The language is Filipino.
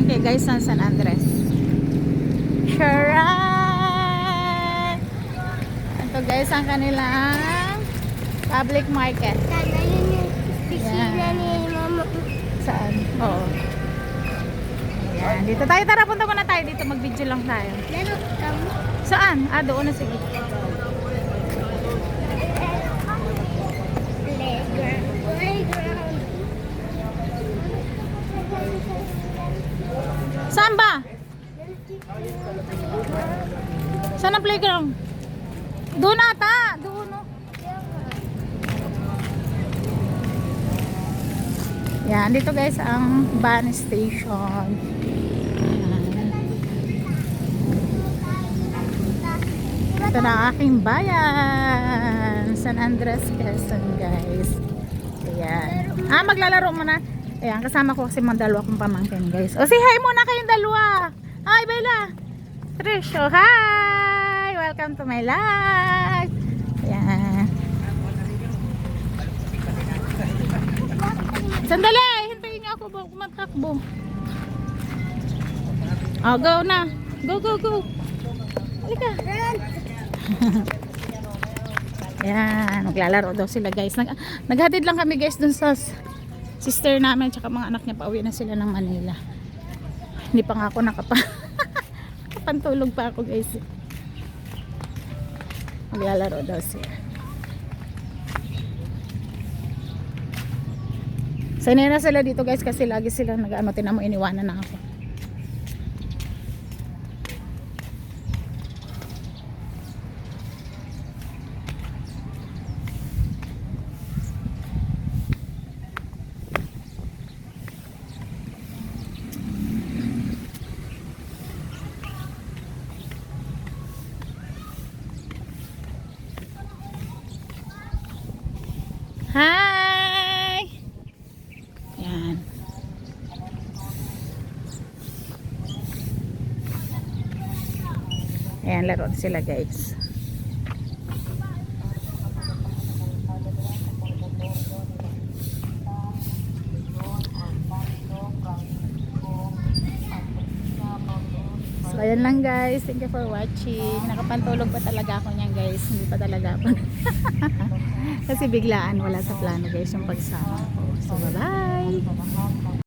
palengke guys ng San Andres. Charan! Ito guys ang kanilang public market. Piscina ni Mama. Saan? Oo. Ayan. Dito tayo. Tara, punta muna tayo. Dito mag-video lang tayo. Lalo kami. Saan? Ah, doon na. Sige. Playground. Saan ba? Saan ang playground? Doon ata. Doon no. Yan. Dito guys ang van station. Ito na ang aking bayan. San Andres, Quezon guys. Ayan. Ah, maglalaro muna. Ayan, kasama ko kasi mga dalawa kong pamangkin guys. O, say hi muna kayong dalawa. Hi, Bella. Trish, oh, hi. Welcome to my life. Ayan. Sandali, hintayin niyo ako bago matakbo. Oh, go na. Go, go, go. Halika. Ayan, maglalaro daw sila guys. Naghatid lang kami guys dun sa sister namin tsaka mga anak niya, pauwi na sila ng Manila. Hindi pa nga ako nakapantulog pa ako guys. Maglalaro daw sila. Sanay na sila dito guys kasi lagi sila nag-ano, tinamo iniwanan na ako. Hi! Yan. Ayan, laro sila guys. So, ayan lang guys. Thank you for watching. Nakapantulog pa talaga ako niyan guys. Hindi pa talaga ako. Kasi biglaan, wala sa plano guys yung pagsama ko. So, bye-bye!